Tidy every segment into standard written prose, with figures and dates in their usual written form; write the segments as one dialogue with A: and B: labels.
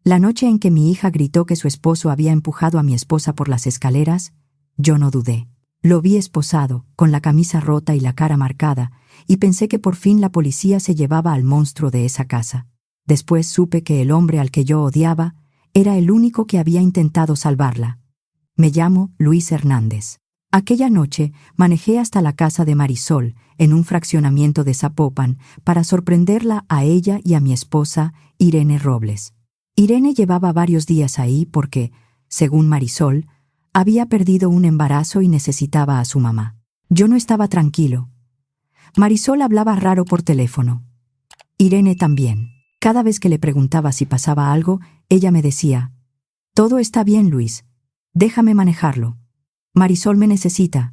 A: La noche en que mi hija gritó que su esposo había empujado a mi esposa por las escaleras, yo no dudé. Lo vi esposado, con la camisa rota y la cara marcada, y pensé que por fin la policía se llevaba al monstruo de esa casa. Después supe que el hombre al que yo odiaba era el único que había intentado salvarla. Me llamo Luis Hernández. Aquella noche manejé hasta la casa de Marisol, en un fraccionamiento de Zapopan, para sorprenderla a ella y a mi esposa, Irene Robles. Irene llevaba varios días ahí porque, según Marisol, había perdido un embarazo y necesitaba a su mamá. Yo no estaba tranquilo. Marisol hablaba raro por teléfono. Irene también. Cada vez que le preguntaba si pasaba algo, ella me decía: «Todo está bien, Luis. Déjame manejarlo. Marisol me necesita».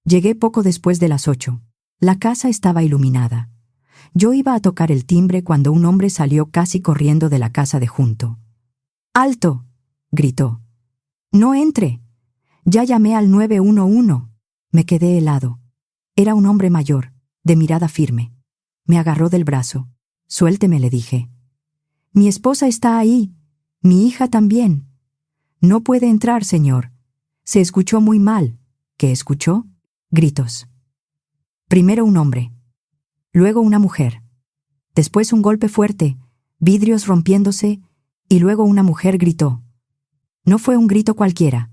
A: Llegué poco después de las 8. La casa estaba iluminada. Yo iba a tocar el timbre cuando un hombre salió casi corriendo de la casa de junto. «¡Alto!», gritó. «¡No entre! Ya llamé al 911». Me quedé helado. Era un hombre mayor, de mirada firme. Me agarró del brazo. «Suélteme», le dije. «Mi esposa está ahí. Mi hija también». «No puede entrar, señor. Se escuchó muy mal». «¿Qué escuchó?». Gritos. Primero un hombre. Luego una mujer. Después un golpe fuerte, vidrios rompiéndose, y luego una mujer gritó. No fue un grito cualquiera.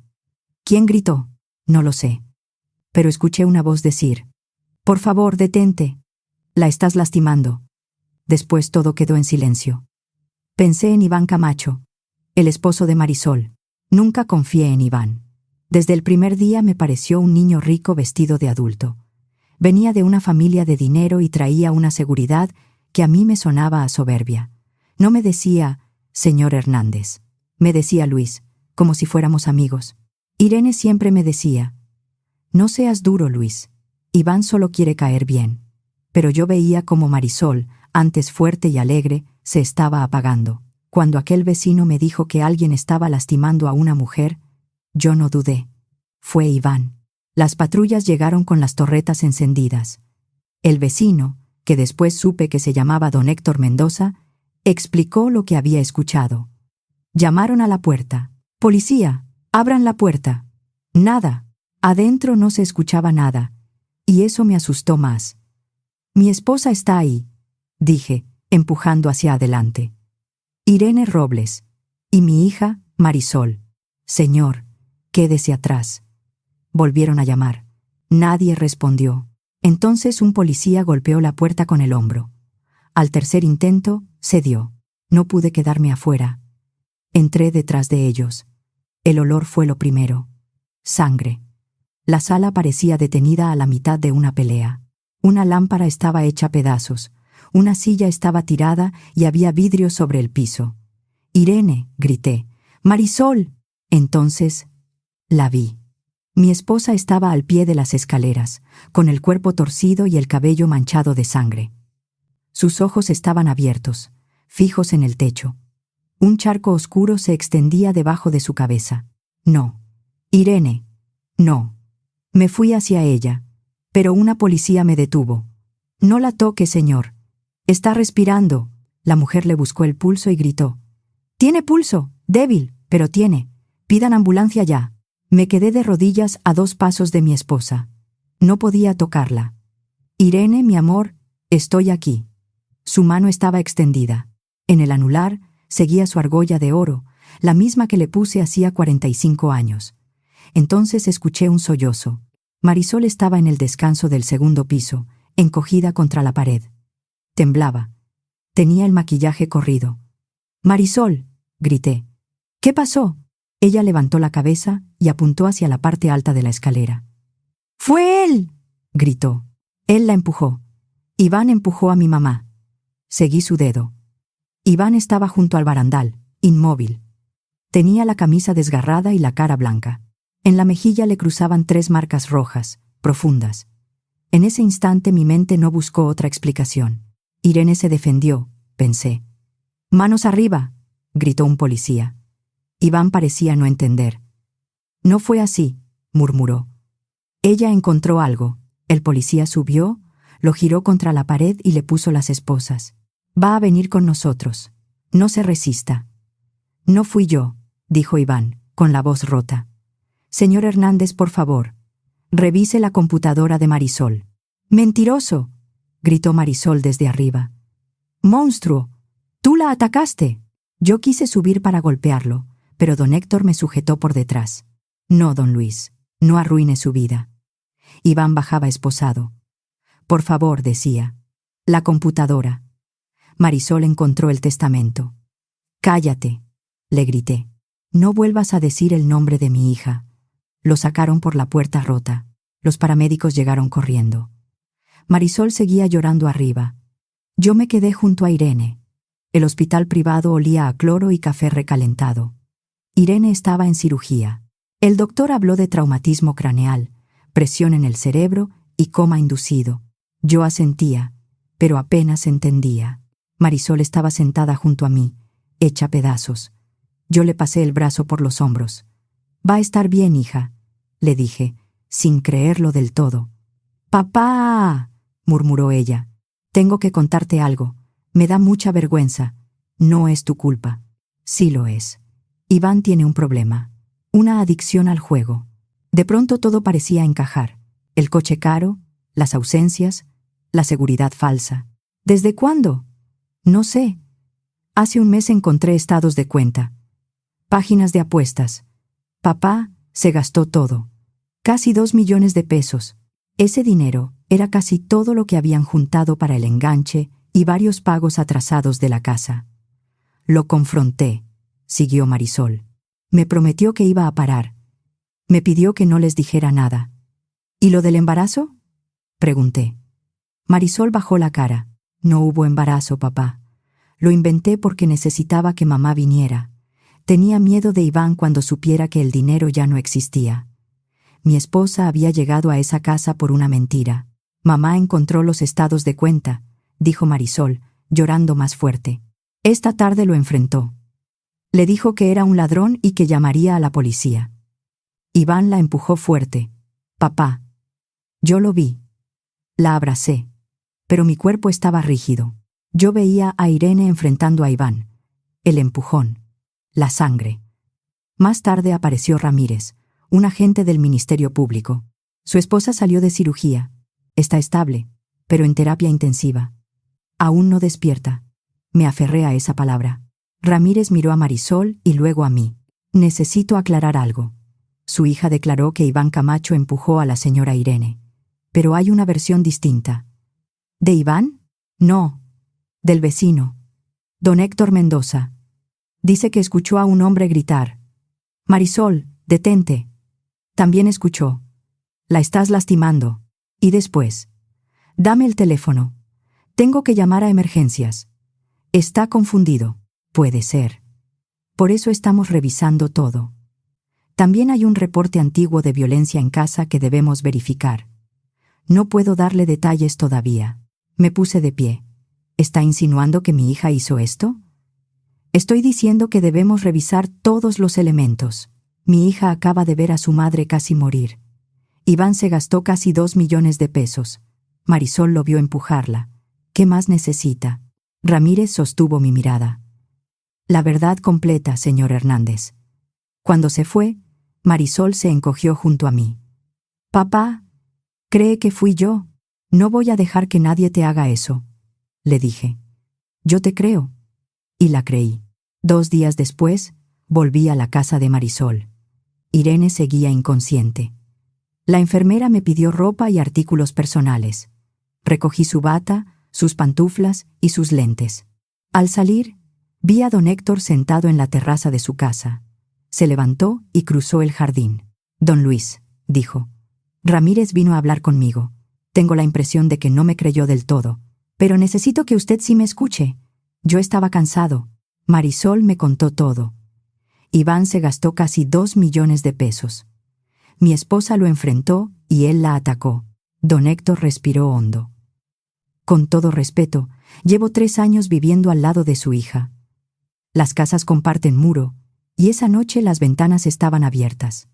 A: ¿Quién gritó? No lo sé. Pero escuché una voz decir: «Por favor, detente. La estás lastimando». Después todo quedó en silencio. Pensé en Iván Camacho, el esposo de Marisol. Nunca confié en Iván. Desde el primer día me pareció un niño rico vestido de adulto. Venía de una familia de dinero y traía una seguridad que a mí me sonaba a soberbia. No me decía «señor Hernández». Me decía Luis, como si fuéramos amigos. Irene siempre me decía: «No seas duro, Luis. Iván solo quiere caer bien». Pero yo veía como Marisol, antes fuerte y alegre, se estaba apagando. Cuando aquel vecino me dijo que alguien estaba lastimando a una mujer, yo no dudé. Fue Iván. Las patrullas llegaron con las torretas encendidas. El vecino, que después supe que se llamaba don Héctor Mendoza, explicó lo que había escuchado. Llamaron a la puerta. «Policía, abran la puerta». Nada. Adentro no se escuchaba nada, y eso me asustó más. «Mi esposa está ahí», dije, empujando hacia adelante. «Irene Robles. Y mi hija, Marisol». «Señor, quédese atrás». Volvieron a llamar. Nadie respondió. Entonces un policía golpeó la puerta con el hombro. Al tercer intento, cedió. No pude quedarme afuera. Entré detrás de ellos. El olor fue lo primero. Sangre. La sala parecía detenida a la mitad de una pelea. Una lámpara estaba hecha pedazos. Una silla estaba tirada y había vidrio sobre el piso. «Irene», grité. «¡Marisol!». Entonces, la vi. Mi esposa estaba al pie de las escaleras, con el cuerpo torcido y el cabello manchado de sangre. Sus ojos estaban abiertos, fijos en el techo. Un charco oscuro se extendía debajo de su cabeza. «No. Irene. No». Me fui hacia ella, pero una policía me detuvo. «No la toque, señor. Está respirando». La mujer le buscó el pulso y gritó: «Tiene pulso, débil, pero tiene. Pidan ambulancia ya». Me quedé de rodillas a 2 pasos de mi esposa. No podía tocarla. «Irene, mi amor, estoy aquí». Su mano estaba extendida. En el anular seguía su argolla de oro, la misma que le puse hacía 45 años. Entonces escuché un sollozo. Marisol estaba en el descanso del segundo piso, encogida contra la pared. Temblaba. Tenía el maquillaje corrido. «Marisol», grité. «¿Qué pasó?». Ella levantó la cabeza y apuntó hacia la parte alta de la escalera. «¡Fue él!», gritó. Él la empujó. Iván empujó a mi mamá. Seguí su dedo. Iván estaba junto al barandal, inmóvil. Tenía la camisa desgarrada y la cara blanca. En la mejilla le cruzaban 3 marcas rojas, profundas. En ese instante mi mente no buscó otra explicación. Irene se defendió, pensé. «¡Manos arriba!», gritó un policía. Iván parecía no entender. «No fue así», murmuró. Ella encontró algo. El policía subió, lo giró contra la pared y le puso las esposas. «Va a venir con nosotros. No se resista». No fui yo, dijo Iván, con la voz rota. Señor Hernández, por favor, revise la computadora de Marisol. ¡Mentiroso!, gritó Marisol desde arriba. ¡Monstruo! ¡Tú la atacaste! Yo quise subir para golpearlo, pero don Héctor me sujetó por detrás. No, don Luis, no arruine su vida. Iván bajaba esposado. Por favor, decía. La computadora. Marisol encontró el testamento. Cállate, le grité. No vuelvas a decir el nombre de mi hija. Lo sacaron por la puerta rota. Los paramédicos llegaron corriendo. Marisol seguía llorando arriba. Yo me quedé junto a Irene. El hospital privado olía a cloro y café recalentado. Irene estaba en cirugía. El doctor habló de traumatismo craneal, presión en el cerebro y coma inducido. Yo asentía, pero apenas entendía. Marisol estaba sentada junto a mí, hecha pedazos. Yo le pasé el brazo por los hombros. «Va a estar bien, hija», le dije, sin creerlo del todo. «¡Papá!», murmuró ella. «Tengo que contarte algo. Me da mucha vergüenza. No es tu culpa». «Sí lo es. Iván tiene un problema. Una adicción al juego». De pronto todo parecía encajar. El coche caro, las ausencias, la seguridad falsa. ¿Desde cuándo? No sé. Hace un mes encontré estados de cuenta. Páginas de apuestas. Papá se gastó todo. Casi 2 millones de pesos. Ese dinero era casi todo lo que habían juntado para el enganche y varios pagos atrasados de la casa. Lo confronté, siguió Marisol. Me prometió que iba a parar. Me pidió que no les dijera nada. ¿Y lo del embarazo?, pregunté. Marisol bajó la cara. No hubo embarazo, papá. Lo inventé porque necesitaba que mamá viniera. Tenía miedo de Iván cuando supiera que el dinero ya no existía. Mi esposa había llegado a esa casa por una mentira. Mamá encontró los estados de cuenta, dijo Marisol, llorando más fuerte. Esta tarde lo enfrentó. Le dijo que era un ladrón y que llamaría a la policía. Iván la empujó fuerte. Papá. Yo lo vi. La abracé. Pero mi cuerpo estaba rígido. Yo veía a Irene enfrentando a Iván. El empujón. La sangre. Más tarde apareció Ramírez, un agente del Ministerio Público. Su esposa salió de cirugía. Está estable, pero en terapia intensiva. Aún no despierta. Me aferré a esa palabra. Ramírez miró a Marisol y luego a mí. Necesito aclarar algo. Su hija declaró que Iván Camacho empujó a la señora Irene. Pero hay una versión distinta. ¿De Iván? No. Del vecino. Don Héctor Mendoza. Dice que escuchó a un hombre gritar. Marisol, detente. También escuchó. La estás lastimando. Y después. Dame el teléfono. Tengo que llamar a emergencias. Está confundido. Puede ser. Por eso estamos revisando todo. También hay un reporte antiguo de violencia en casa que debemos verificar. No puedo darle detalles todavía. Me puse de pie. ¿Está insinuando que mi hija hizo esto? Estoy diciendo que debemos revisar todos los elementos. Mi hija acaba de ver a su madre casi morir. Iván se gastó casi 2 millones de pesos. Marisol lo vio empujarla. ¿Qué más necesita? Ramírez sostuvo mi mirada. La verdad completa, señor Hernández. Cuando se fue, Marisol se encogió junto a mí. Papá, ¿cree que fui yo? No voy a dejar que nadie te haga eso, le dije. Yo te creo. Y la creí. 2 días después, volví a la casa de Marisol. Irene seguía inconsciente. La enfermera me pidió ropa y artículos personales. Recogí su bata, sus pantuflas y sus lentes. Al salir, vi a don Héctor sentado en la terraza de su casa. Se levantó y cruzó el jardín. Don Luis, dijo. Ramírez vino a hablar conmigo. Tengo la impresión de que no me creyó del todo. Pero necesito que usted sí me escuche. Yo estaba cansado. Marisol me contó todo. Iván se gastó casi 2 millones de pesos. Mi esposa lo enfrentó y él la atacó. Don Héctor respiró hondo. Con todo respeto, llevo 3 años viviendo al lado de su hija. Las casas comparten muro, y esa noche las ventanas estaban abiertas.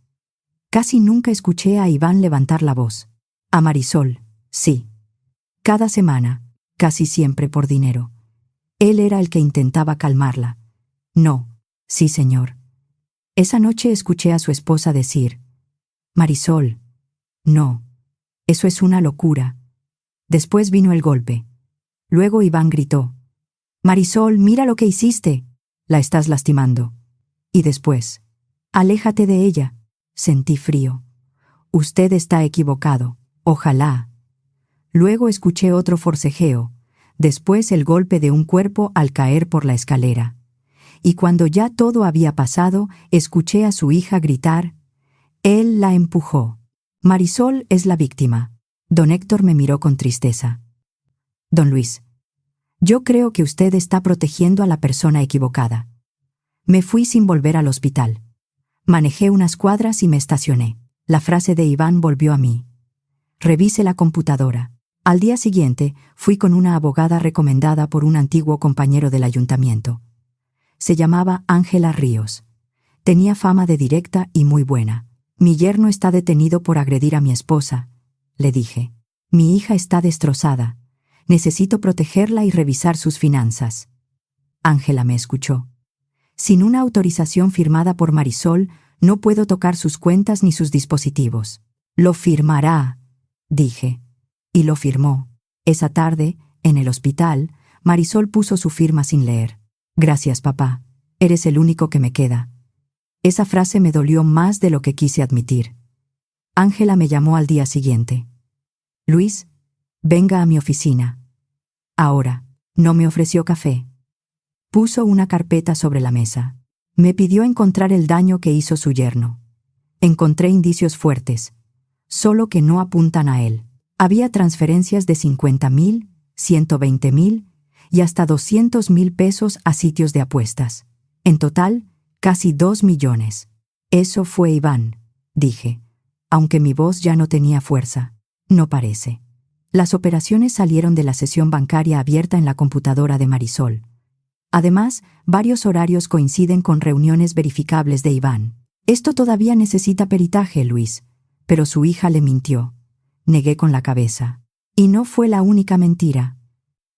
A: Casi nunca escuché a Iván levantar la voz. A Marisol, sí. Cada semana, casi siempre por dinero. Él era el que intentaba calmarla. No, Sí, señor. Esa noche escuché a su esposa decir: Marisol, no, eso es una locura. Después vino el golpe. Luego Iván gritó: Marisol, mira lo que hiciste. La estás lastimando. Y después: aléjate de ella. Sentí frío. Usted está equivocado. Ojalá. Luego escuché otro forcejeo, después el golpe de un cuerpo al caer por la escalera. Y cuando ya todo había pasado, escuché a su hija gritar: él la empujó. Marisol es la víctima. Don Héctor me miró con tristeza. Don Luis, yo creo que usted está protegiendo a la persona equivocada. Me fui sin volver al hospital. Manejé unas cuadras y me estacioné. La frase de Iván volvió a mí. Revise la computadora. Al día siguiente, fui con una abogada recomendada por un antiguo compañero del ayuntamiento. Se llamaba Ángela Ríos. Tenía fama de directa y muy buena. Mi yerno está detenido por agredir a mi esposa, le dije. Mi hija está destrozada. Necesito protegerla y revisar sus finanzas. Ángela me escuchó. Sin una autorización firmada por Marisol, no puedo tocar sus cuentas ni sus dispositivos. Lo firmará, dije. Y lo firmó. Esa tarde, en el hospital, Marisol puso su firma sin leer. Gracias, papá. Eres el único que me queda. Esa frase me dolió más de lo que quise admitir. Ángela me llamó al día siguiente. Luis, venga a mi oficina. Ahora. No me ofreció café. Puso una carpeta sobre la mesa. Me pidió encontrar el daño que hizo su yerno. Encontré indicios fuertes, solo que no apuntan a él. Había transferencias de 50,000, 120,000 y hasta 200,000 pesos a sitios de apuestas. En total, casi 2 millones. Eso fue Iván, dije, aunque mi voz ya no tenía fuerza. No parece. Las operaciones salieron de la sesión bancaria abierta en la computadora de Marisol. Además, varios horarios coinciden con reuniones verificables de Iván. Esto todavía necesita peritaje, Luis, pero su hija le mintió. Negué con la cabeza. Y no fue la única mentira.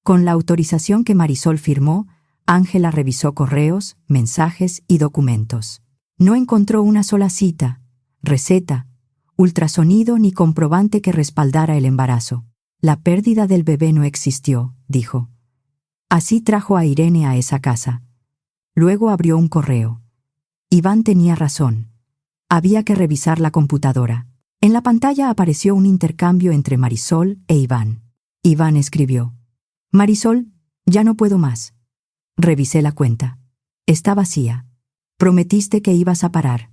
A: Con la autorización que Marisol firmó, Ángela revisó correos, mensajes y documentos. No encontró una sola cita, receta, ultrasonido ni comprobante que respaldara el embarazo. La pérdida del bebé no existió, dijo. Así trajo a Irene a esa casa. Luego abrió un correo. Iván tenía razón. Había que revisar la computadora. En la pantalla apareció un intercambio entre Marisol e Iván. Iván escribió: Marisol, ya no puedo más. Revisé la cuenta. Está vacía. Prometiste que ibas a parar.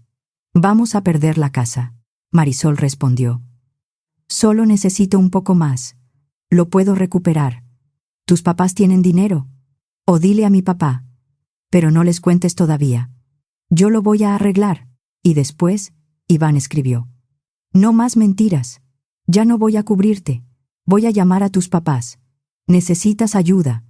A: Vamos a perder la casa. Marisol respondió: solo necesito un poco más. Lo puedo recuperar. ¿Tus papás tienen dinero? O dile a mi papá. Pero no les cuentes todavía. Yo lo voy a arreglar. Y después, Iván escribió: no más mentiras. Ya no voy a cubrirte. Voy a llamar a tus papás. Necesitas ayuda.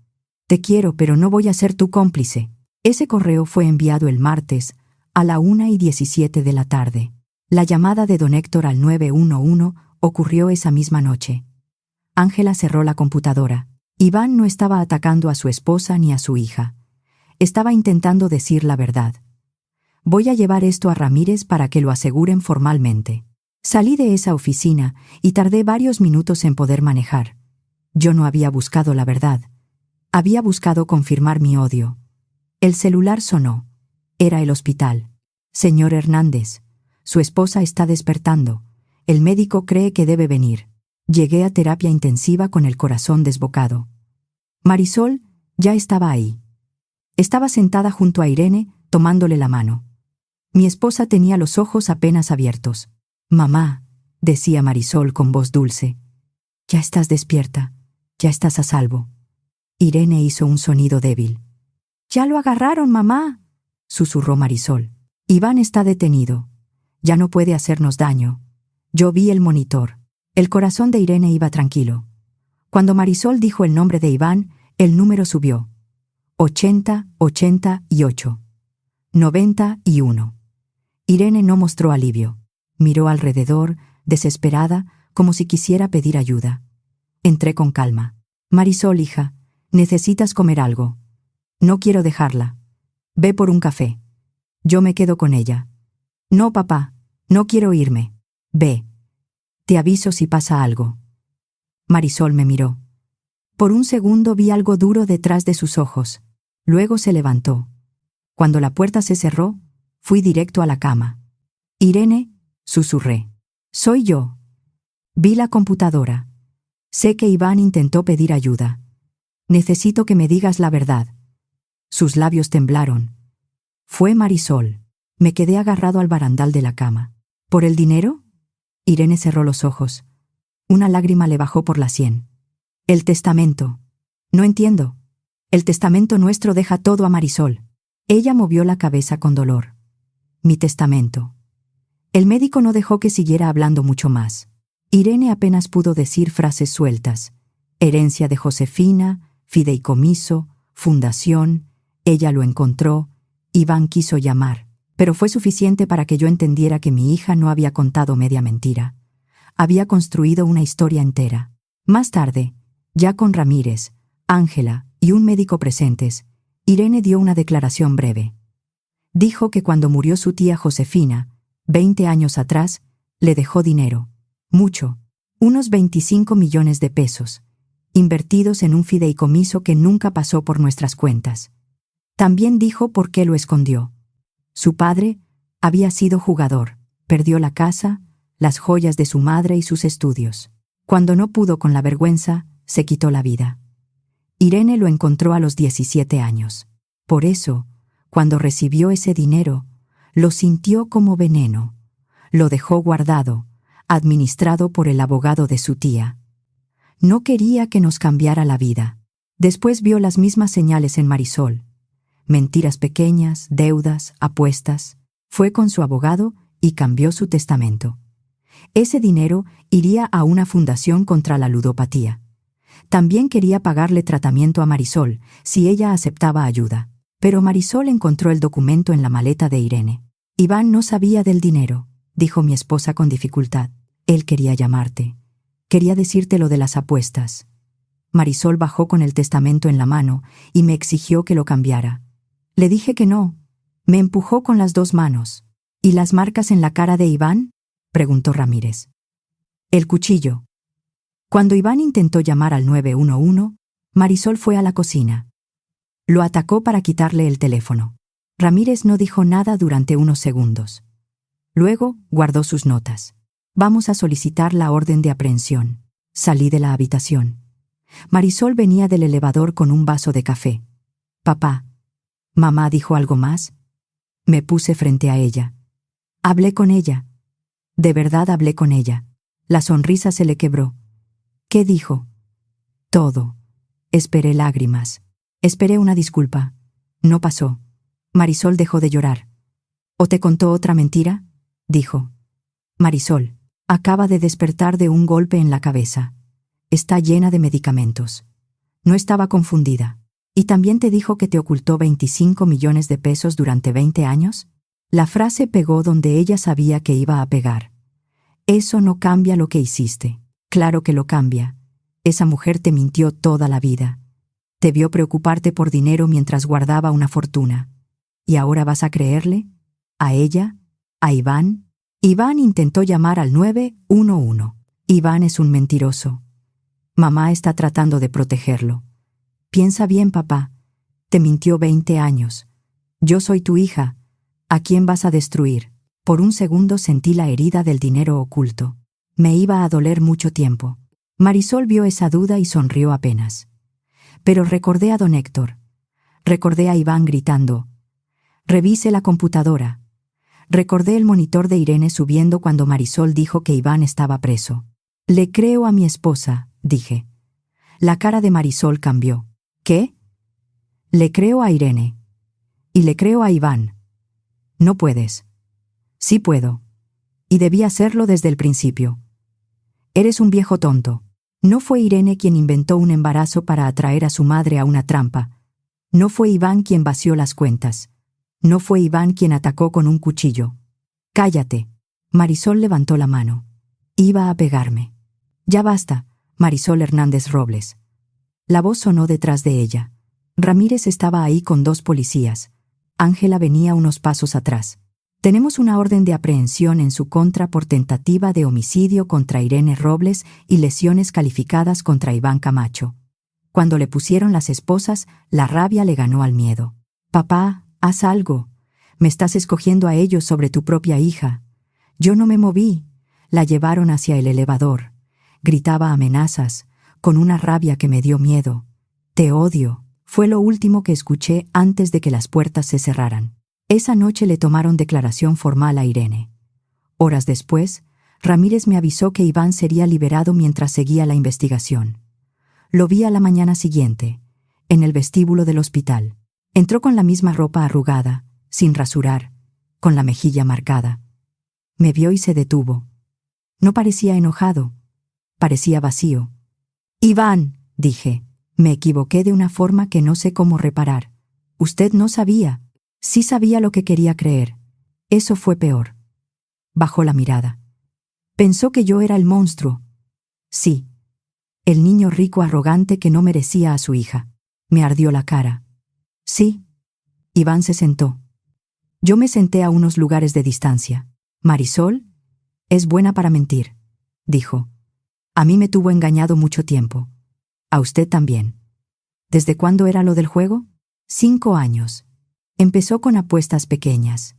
A: Te quiero, pero no voy a ser tu cómplice. Ese correo fue enviado el martes a la 1:17 de la tarde. La llamada de don Héctor al 911 ocurrió esa misma noche. Ángela cerró la computadora. Iván no estaba atacando a su esposa ni a su hija. Estaba intentando decir la verdad. Voy a llevar esto a Ramírez para que lo aseguren formalmente. Salí de esa oficina y tardé varios minutos en poder manejar. Yo no había buscado la verdad. Había buscado confirmar mi odio. El celular sonó. Era el hospital. Señor Hernández, su esposa está despertando. El médico cree que debe venir. Llegué a terapia intensiva con el corazón desbocado. Marisol ya estaba ahí. Estaba sentada junto a Irene, tomándole la mano. Mi esposa tenía los ojos apenas abiertos. Mamá, decía Marisol con voz dulce, ya estás despierta, ya estás a salvo. Irene hizo un sonido débil. Ya lo agarraron, mamá, susurró Marisol. Iván está detenido. Ya no puede hacernos daño. Yo vi el monitor. El corazón de Irene iba tranquilo. Cuando Marisol dijo el nombre de Iván, el número subió. 80, 88. 91. Irene no mostró alivio. Miró alrededor, desesperada, como si quisiera pedir ayuda. Entré con calma. Marisol, hija, necesitas comer algo. No quiero dejarla. Ve por un café. Yo me quedo con ella. No, papá, no quiero irme. Ve. Te aviso si pasa algo. Marisol me miró. Por un segundo vi algo duro detrás de sus ojos. Luego se levantó. Cuando la puerta se cerró, fui directo a la cama. Irene, susurré. Soy yo. Vi la computadora. Sé que Iván intentó pedir ayuda. Necesito que me digas la verdad. Sus labios temblaron. Fue Marisol. Me quedé agarrado al barandal de la cama. ¿Por el dinero? Irene cerró los ojos. Una lágrima le bajó por la sien. El testamento. No entiendo. El testamento nuestro deja todo a Marisol. Ella movió la cabeza con dolor. Mi testamento. El médico no dejó que siguiera hablando mucho más. Irene apenas pudo decir frases sueltas. Herencia de Josefina, fideicomiso, fundación, ella lo encontró, Iván quiso llamar, pero fue suficiente para que yo entendiera que mi hija no había contado media mentira. Había construido una historia entera. Más tarde, ya con Ramírez, Ángela y un médico presentes, Irene dio una declaración breve. Dijo que cuando murió su tía Josefina, 20 años atrás, le dejó dinero. Mucho, unos 25 millones de pesos, invertidos en un fideicomiso que nunca pasó por nuestras cuentas. También dijo por qué lo escondió. Su padre había sido jugador, perdió la casa, las joyas de su madre y sus estudios. Cuando no pudo con la vergüenza, se quitó la vida. Irene lo encontró a los 17 años. Por eso, cuando recibió ese dinero, lo sintió como veneno. Lo dejó guardado, administrado por el abogado de su tía. No quería que nos cambiara la vida. Después vio las mismas señales en Marisol. Mentiras pequeñas, deudas, apuestas. Fue con su abogado y cambió su testamento. Ese dinero iría a una fundación contra la ludopatía. También quería pagarle tratamiento a Marisol, si ella aceptaba ayuda. Pero Marisol encontró el documento en la maleta de Irene. Iván no sabía del dinero, dijo mi esposa con dificultad. Él quería llamarte. Quería decirte lo de las apuestas. Marisol bajó con el testamento en la mano y me exigió que lo cambiara. Le dije que no. Me empujó con las 2 manos. ¿Y las marcas en la cara de Iván?, preguntó Ramírez. El cuchillo. Cuando Iván intentó llamar al 911, Marisol fue a la cocina. Lo atacó para quitarle el teléfono. Ramírez no dijo nada durante unos segundos. Luego guardó sus notas. Vamos a solicitar la orden de aprehensión. Salí de la habitación. Marisol venía del elevador con un vaso de café. Papá. ¿Mamá dijo algo más? Me puse frente a ella. Hablé con ella. De verdad hablé con ella. La sonrisa se le quebró. ¿Qué dijo? Todo. Esperé lágrimas. Esperé una disculpa. No pasó. Marisol dejó de llorar. ¿O te contó otra mentira?, dijo. Marisol acaba de despertar de un golpe en la cabeza. Está llena de medicamentos. No estaba confundida. ¿Y también te dijo que te ocultó 25 millones de pesos durante 20 años? La frase pegó donde ella sabía que iba a pegar. Eso no cambia lo que hiciste. Claro que lo cambia. Esa mujer te mintió toda la vida. Te vio preocuparte por dinero mientras guardaba una fortuna. ¿Y ahora vas a creerle? ¿A ella? ¿A Iván? Iván intentó llamar al 911. Iván es un mentiroso. Mamá está tratando de protegerlo. Piensa bien, papá. Te mintió 20 años. Yo soy tu hija. ¿A quién vas a destruir? Por un segundo sentí la herida del dinero oculto. Me iba a doler mucho tiempo. Marisol vio esa duda y sonrió apenas. Pero recordé a don Héctor. Recordé a Iván gritando. Revise la computadora. Recordé el monitor de Irene subiendo cuando Marisol dijo que Iván estaba preso. Le creo a mi esposa, dije. La cara de Marisol cambió. ¿Qué? Le creo a Irene. Y le creo a Iván. No puedes. Sí puedo. Y debí hacerlo desde el principio. Eres un viejo tonto. No fue Irene quien inventó un embarazo para atraer a su madre a una trampa. No fue Iván quien vació las cuentas. No fue Iván quien atacó con un cuchillo. Cállate. Marisol levantó la mano. Iba a pegarme. Ya basta, Marisol Hernández Robles. La voz sonó detrás de ella. Ramírez estaba ahí con 2 policías. Ángela venía unos pasos atrás. Tenemos una orden de aprehensión en su contra por tentativa de homicidio contra Irene Robles y lesiones calificadas contra Iván Camacho. Cuando le pusieron las esposas, la rabia le ganó al miedo. Papá, haz algo. Me estás escogiendo a ellos sobre tu propia hija. Yo no me moví. La llevaron hacia el elevador. Gritaba amenazas, con una rabia que me dio miedo. Te odio. Fue lo último que escuché antes de que las puertas se cerraran. Esa noche le tomaron declaración formal a Irene. Horas después, Ramírez me avisó que Iván sería liberado mientras seguía la investigación. Lo vi a la mañana siguiente, en el vestíbulo del hospital. Entró con la misma ropa arrugada, sin rasurar, con la mejilla marcada. Me vio y se detuvo. No parecía enojado, parecía vacío. «Iván», dije, me equivoqué de una forma que no sé cómo reparar. Usted no sabía. Sí sabía lo que quería creer. Eso fue peor. Bajó la mirada. Pensó que yo era el monstruo. Sí. El niño rico arrogante que no merecía a su hija. Me ardió la cara. Sí. Iván se sentó. Yo me senté a unos lugares de distancia. Marisol es buena para mentir, dijo. A mí me tuvo engañado mucho tiempo. A usted también. ¿Desde cuándo era lo del juego? 5 años. Empezó con apuestas pequeñas.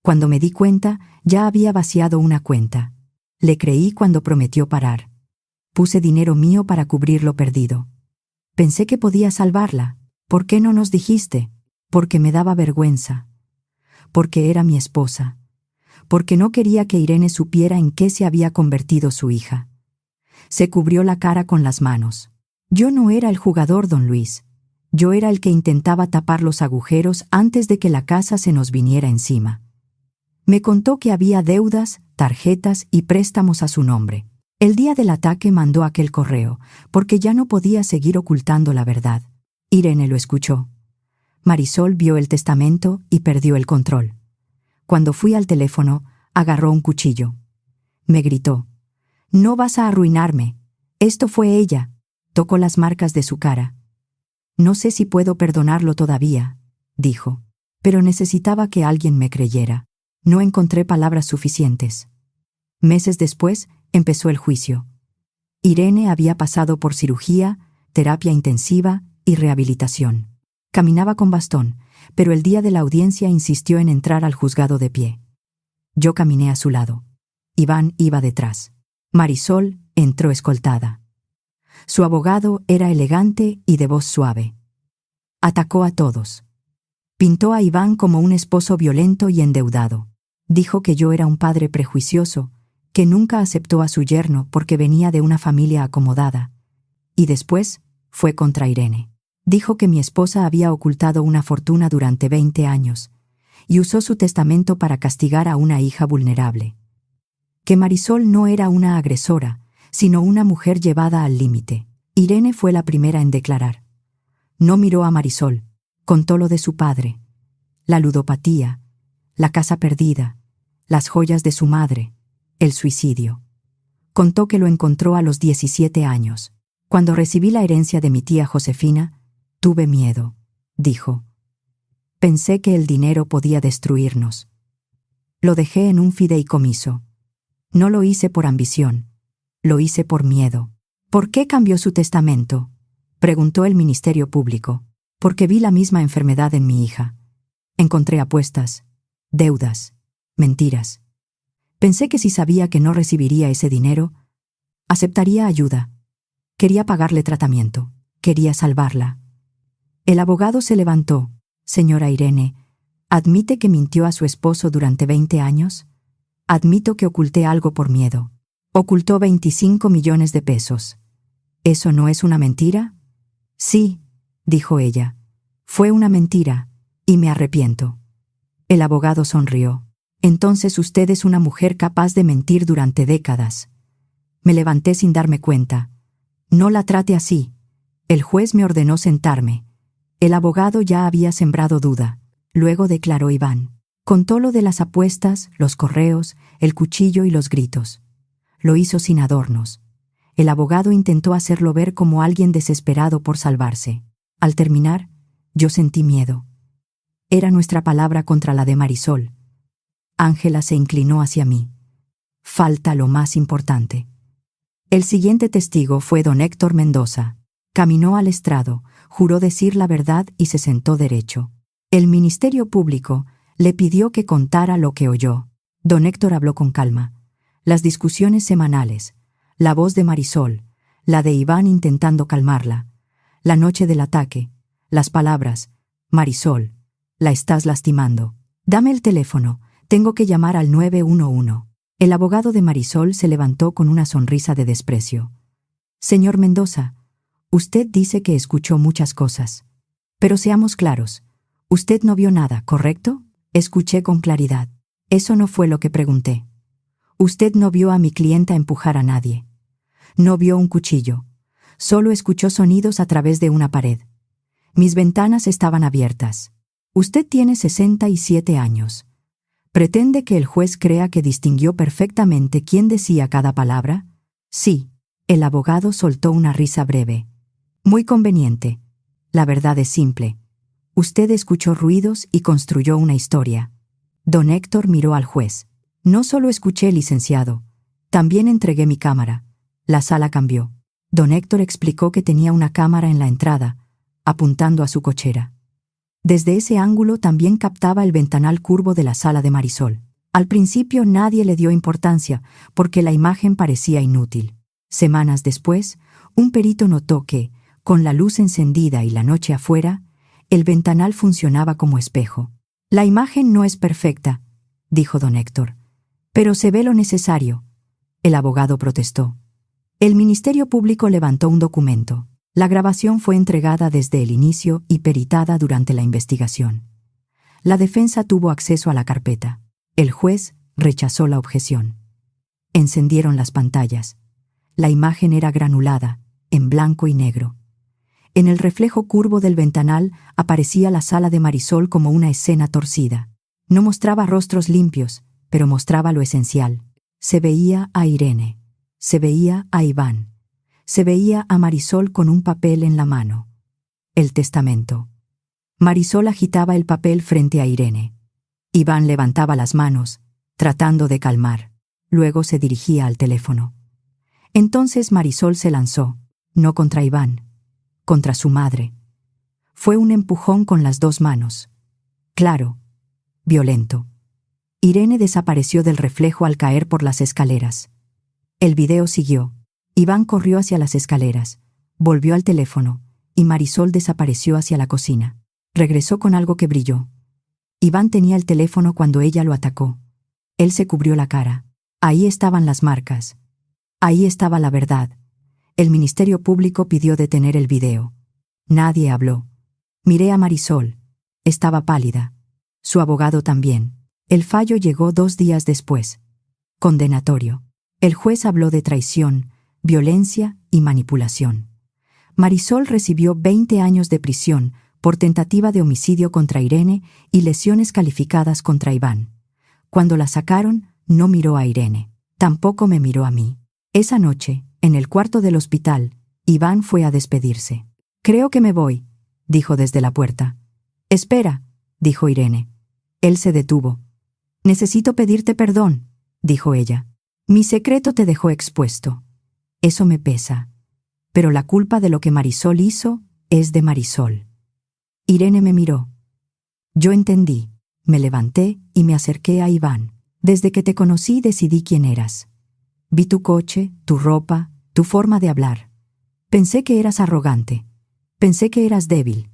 A: Cuando me di cuenta, ya había vaciado una cuenta. Le creí cuando prometió parar. Puse dinero mío para cubrir lo perdido. Pensé que podía salvarla. ¿Por qué no nos dijiste? Porque me daba vergüenza. Porque era mi esposa. Porque no quería que Irene supiera en qué se había convertido su hija. Se cubrió la cara con las manos. Yo no era el jugador, don Luis. Yo era el que intentaba tapar los agujeros antes de que la casa se nos viniera encima. Me contó que había deudas, tarjetas y préstamos a su nombre. El día del ataque mandó aquel correo, porque ya no podía seguir ocultando la verdad. Irene lo escuchó. Marisol vio el testamento y perdió el control. Cuando fui al teléfono, agarró un cuchillo. Me gritó: «No vas a arruinarme. Esto fue ella». Tocó las marcas de su cara. «No sé si puedo perdonarlo todavía», dijo, pero necesitaba que alguien me creyera. No encontré palabras suficientes. Meses después, empezó el juicio. Irene había pasado por cirugía, terapia intensiva y rehabilitación. Caminaba con bastón, pero el día de la audiencia insistió en entrar al juzgado de pie. Yo caminé a su lado. Iván iba detrás. Marisol entró escoltada. Su abogado era elegante y de voz suave. Atacó a todos. Pintó a Iván como un esposo violento y endeudado. Dijo que yo era un padre prejuicioso, que nunca aceptó a su yerno porque venía de una familia acomodada. Y después fue contra Irene. Dijo que mi esposa había ocultado una fortuna durante 20 años y usó su testamento para castigar a una hija vulnerable. Que Marisol no era una agresora, sino una mujer llevada al límite. Irene fue la primera en declarar. No miró a Marisol, contó lo de su padre, la ludopatía, la casa perdida, las joyas de su madre, el suicidio. Contó que lo encontró a los 17 años. Cuando recibí la herencia de mi tía Josefina, tuve miedo, dijo. Pensé que el dinero podía destruirnos. Lo dejé en un fideicomiso. No lo hice por ambición. Lo hice por miedo. ¿Por qué cambió su testamento?, preguntó el Ministerio Público. Porque vi la misma enfermedad en mi hija. Encontré apuestas, deudas, mentiras. Pensé que si sabía que no recibiría ese dinero, aceptaría ayuda. Quería pagarle tratamiento. Quería salvarla. El abogado se levantó. Señora Irene, ¿admite que mintió a su esposo durante 20 años? Admito que oculté algo por miedo. Ocultó 25 millones de pesos. ¿Eso no es una mentira? Sí, dijo ella. Fue una mentira, y me arrepiento. El abogado sonrió. Entonces usted es una mujer capaz de mentir durante décadas. Me levanté sin darme cuenta. No la trate así. El juez me ordenó sentarme. El abogado ya había sembrado duda. Luego declaró Iván. Contó lo de las apuestas, los correos, el cuchillo y los gritos. Lo hizo sin adornos. El abogado intentó hacerlo ver como alguien desesperado por salvarse. Al terminar, yo sentí miedo. Era nuestra palabra contra la de Marisol. Ángela se inclinó hacia mí. Falta lo más importante. El siguiente testigo fue don Héctor Mendoza. Caminó al estrado, juró decir la verdad y se sentó derecho. El Ministerio Público le pidió que contara lo que oyó. Don Héctor habló con calma. Las discusiones semanales, la voz de Marisol, la de Iván intentando calmarla, la noche del ataque, las palabras, Marisol, la estás lastimando. Dame el teléfono, tengo que llamar al 911. El abogado de Marisol se levantó con una sonrisa de desprecio. Señor Mendoza, usted dice que escuchó muchas cosas. Pero seamos claros, usted no vio nada, ¿correcto? Escuché con claridad. Eso no fue lo que pregunté. Usted no vio a mi clienta empujar a nadie. No vio un cuchillo. Solo escuchó sonidos a través de una pared. Mis ventanas estaban abiertas. Usted tiene 67 años. ¿Pretende que el juez crea que distinguió perfectamente quién decía cada palabra? Sí. El abogado soltó una risa breve. Muy conveniente. La verdad es simple. Usted escuchó ruidos y construyó una historia. Don Héctor miró al juez. No solo escuché, licenciado, también entregué mi cámara. La sala cambió. Don Héctor explicó que tenía una cámara en la entrada, apuntando a su cochera. Desde ese ángulo también captaba el ventanal curvo de la sala de Marisol. Al principio nadie le dio importancia, porque la imagen parecía inútil. Semanas después, un perito notó que, con la luz encendida y la noche afuera, el ventanal funcionaba como espejo. La imagen no es perfecta, dijo don Héctor, pero se ve lo necesario. El abogado protestó. El Ministerio Público levantó un documento. La grabación fue entregada desde el inicio y peritada durante la investigación. La defensa tuvo acceso a la carpeta. El juez rechazó la objeción. Encendieron las pantallas. La imagen era granulada, en blanco y negro. En el reflejo curvo del ventanal aparecía la sala de Marisol como una escena torcida. No mostraba rostros limpios, pero mostraba lo esencial. Se veía a Irene. Se veía a Iván. Se veía a Marisol con un papel en la mano. El testamento. Marisol agitaba el papel frente a Irene. Iván levantaba las manos, tratando de calmar. Luego se dirigía al teléfono. Entonces Marisol se lanzó, no contra Iván, contra su madre. Fue un empujón con las dos manos. Claro, violento. Irene desapareció del reflejo al caer por las escaleras. El video siguió. Iván corrió hacia las escaleras, volvió al teléfono, y Marisol desapareció hacia la cocina. Regresó con algo que brilló. Iván tenía el teléfono cuando ella lo atacó. Él se cubrió la cara. Ahí estaban las marcas. Ahí estaba la verdad. El Ministerio Público pidió detener el video. Nadie habló. Miré a Marisol. Estaba pálida. Su abogado también. El fallo llegó 2 días después. Condenatorio. El juez habló de traición, violencia y manipulación. Marisol recibió 20 años de prisión por tentativa de homicidio contra Irene y lesiones calificadas contra Iván. Cuando la sacaron, no miró a Irene. Tampoco me miró a mí. Esa noche, en el cuarto del hospital, Iván fue a despedirse. «Creo que me voy», dijo desde la puerta. «Espera», dijo Irene. Él se detuvo. «Necesito pedirte perdón», dijo ella. «Mi secreto te dejó expuesto. Eso me pesa. Pero la culpa de lo que Marisol hizo es de Marisol». Irene me miró. Yo entendí. Me levanté y me acerqué a Iván. «Desde que te conocí decidí quién eras. Vi tu coche, tu ropa, tu forma de hablar. Pensé que eras arrogante. Pensé que eras débil.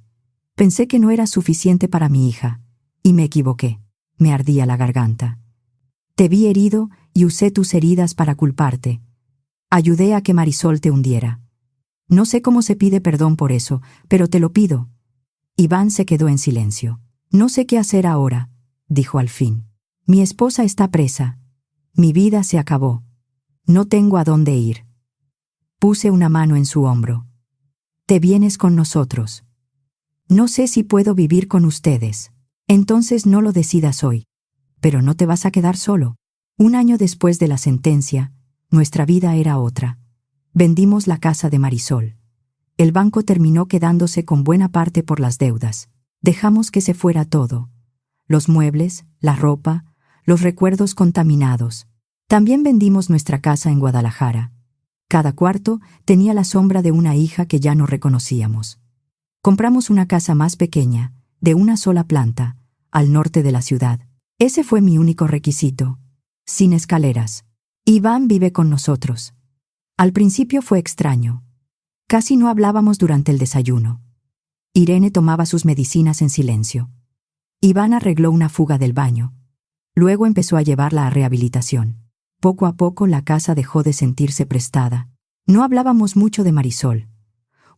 A: Pensé que no eras suficiente para mi hija. Y me equivoqué. Me ardía la garganta. Te vi herido y usé tus heridas para culparte. Ayudé a que Marisol te hundiera. No sé cómo se pide perdón por eso, pero te lo pido». Iván se quedó en silencio. «No sé qué hacer ahora», dijo al fin. «Mi esposa está presa. Mi vida se acabó. No tengo a dónde ir». Puse una mano en su hombro. «Te vienes con nosotros». «No sé si puedo vivir con ustedes». «Entonces no lo decidas hoy. Pero no te vas a quedar solo». 1 año después de la sentencia, nuestra vida era otra. Vendimos la casa de Marisol. El banco terminó quedándose con buena parte por las deudas. Dejamos que se fuera todo. Los muebles, la ropa, los recuerdos contaminados. También vendimos nuestra casa en Guadalajara. Cada cuarto tenía la sombra de una hija que ya no reconocíamos. Compramos una casa más pequeña, de una sola planta, al norte de la ciudad. Ese fue mi único requisito. Sin escaleras. Iván vive con nosotros. Al principio fue extraño. Casi no hablábamos durante el desayuno. Irene tomaba sus medicinas en silencio. Iván arregló una fuga del baño. Luego empezó a llevarla a rehabilitación. Poco a poco la casa dejó de sentirse prestada. No hablábamos mucho de Marisol.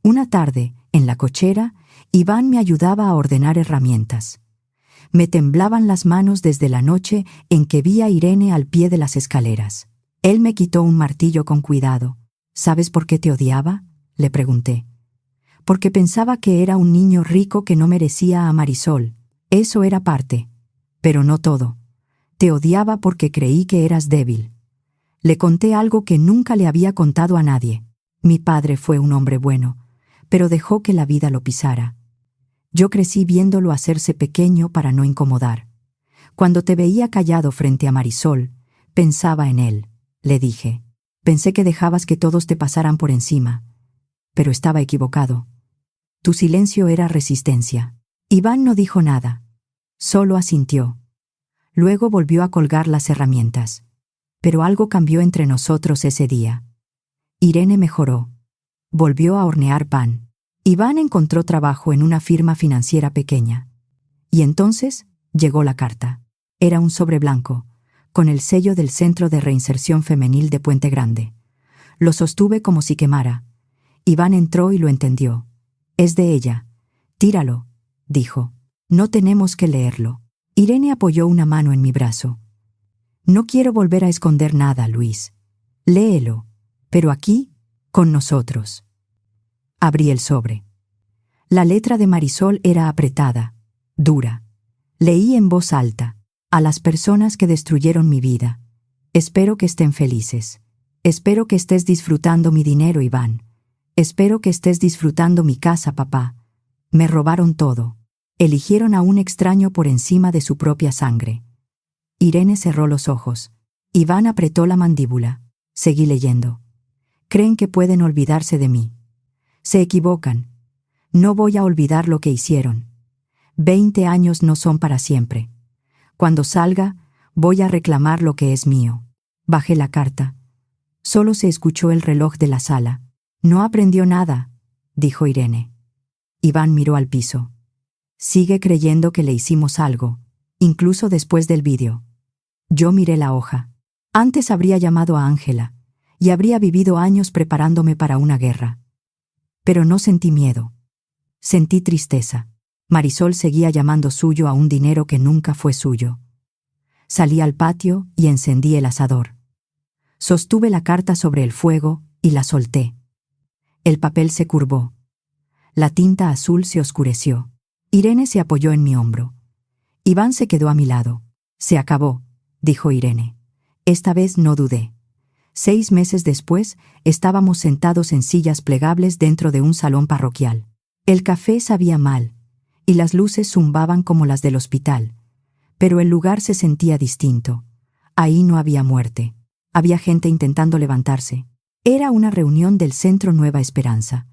A: Una tarde, en la cochera, Iván me ayudaba a ordenar herramientas. Me temblaban las manos desde la noche en que vi a Irene al pie de las escaleras. Él me quitó un martillo con cuidado. ¿Sabes por qué te odiaba?, le pregunté. Porque pensaba que era un niño rico que no merecía a Marisol. Eso era parte, pero no todo. Te odiaba porque creí que eras débil. Le conté algo que nunca le había contado a nadie. Mi padre fue un hombre bueno, pero dejó que la vida lo pisara. Yo crecí viéndolo hacerse pequeño para no incomodar. Cuando te veía callado frente a Marisol, pensaba en él, le dije. Pensé que dejabas que todos te pasaran por encima. Pero estaba equivocado. Tu silencio era resistencia. Iván no dijo nada. Solo asintió. Luego volvió a colgar las herramientas. Pero algo cambió entre nosotros ese día. Irene mejoró. Volvió a hornear pan. Iván encontró trabajo en una firma financiera pequeña. Y entonces llegó la carta. Era un sobre blanco, con el sello del Centro de Reinserción Femenil de Puente Grande. Lo sostuve como si quemara. Iván entró y lo entendió. Es de ella. Tíralo, dijo. No tenemos que leerlo. Irene apoyó una mano en mi brazo. No quiero volver a esconder nada, Luis. Léelo, pero aquí, con nosotros. Abrí el sobre. La letra de Marisol era apretada, dura. Leí en voz alta. A las personas que destruyeron mi vida. Espero que estén felices. Espero que estés disfrutando mi dinero, Iván. Espero que estés disfrutando mi casa, papá. Me robaron todo. Eligieron a un extraño por encima de su propia sangre. Irene cerró los ojos. Iván apretó la mandíbula. Seguí leyendo. Creen que pueden olvidarse de mí. Se equivocan. No voy a olvidar lo que hicieron. 20 años no son para siempre. Cuando salga, voy a reclamar lo que es mío. Bajé la carta. Solo se escuchó el reloj de la sala. No aprendió nada, dijo Irene. Iván miró al piso. Sigue creyendo que le hicimos algo, incluso después del vídeo. Yo miré la hoja. Antes habría llamado a Ángela, y habría vivido años preparándome para una guerra. Pero no sentí miedo. Sentí tristeza. Marisol seguía llamando suyo a un dinero que nunca fue suyo. Salí al patio y encendí el asador. Sostuve la carta sobre el fuego y la solté. El papel se curvó. La tinta azul se oscureció. Irene se apoyó en mi hombro. Iván se quedó a mi lado. Se acabó, dijo Irene. Esta vez no dudé. 6 meses después, estábamos sentados en sillas plegables dentro de un salón parroquial. El café sabía mal, y las luces zumbaban como las del hospital. Pero el lugar se sentía distinto. Ahí no había muerte. Había gente intentando levantarse. Era una reunión del Centro Nueva Esperanza,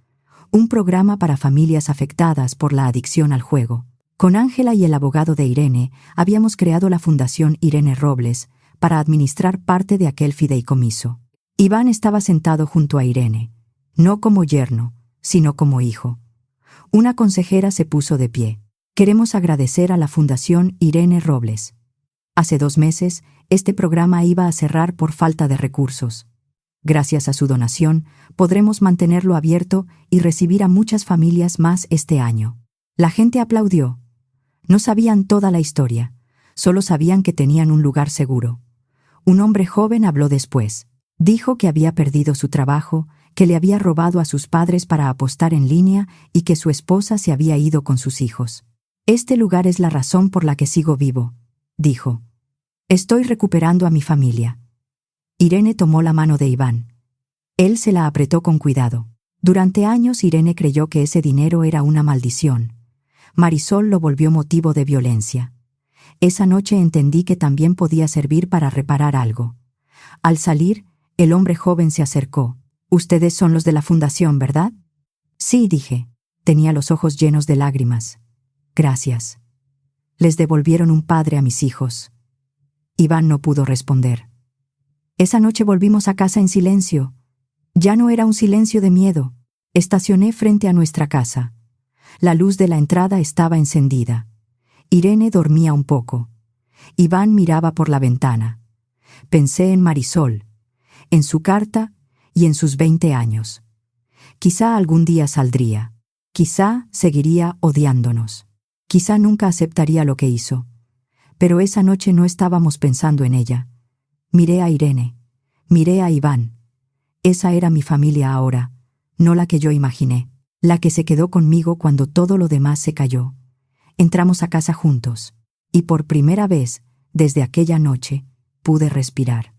A: un programa para familias afectadas por la adicción al juego. Con Ángela y el abogado de Irene, habíamos creado la Fundación Irene Robles para administrar parte de aquel fideicomiso. Iván estaba sentado junto a Irene, no como yerno, sino como hijo. Una consejera se puso de pie. Queremos agradecer a la Fundación Irene Robles. Hace 2 meses, este programa iba a cerrar por falta de recursos. Gracias a su donación, podremos mantenerlo abierto y recibir a muchas familias más este año. La gente aplaudió. No sabían toda la historia, solo sabían que tenían un lugar seguro. Un hombre joven habló después. Dijo que había perdido su trabajo, que le había robado a sus padres para apostar en línea y que su esposa se había ido con sus hijos. Este lugar es la razón por la que sigo vivo, dijo. Estoy recuperando a mi familia. Irene tomó la mano de Iván. Él se la apretó con cuidado. Durante años Irene creyó que ese dinero era una maldición. Marisol lo volvió motivo de violencia. Esa noche entendí que también podía servir para reparar algo. Al salir, el hombre joven se acercó. «Ustedes son los de la fundación, ¿verdad?» «Sí», dije. Tenía los ojos llenos de lágrimas. «Gracias. Les devolvieron un padre a mis hijos». Iván no pudo responder. Esa noche volvimos a casa en silencio. Ya no era un silencio de miedo. Estacioné frente a nuestra casa. La luz de la entrada estaba encendida. Irene dormía un poco. Iván miraba por la ventana. Pensé en Marisol, en su carta y en sus 20 años. Quizá algún día saldría. Quizá seguiría odiándonos. Quizá nunca aceptaría lo que hizo. Pero esa noche no estábamos pensando en ella. Miré a Irene. Miré a Iván. Esa era mi familia ahora, no la que yo imaginé, la que se quedó conmigo cuando todo lo demás se cayó. Entramos a casa juntos, y por primera vez, desde aquella noche, pude respirar.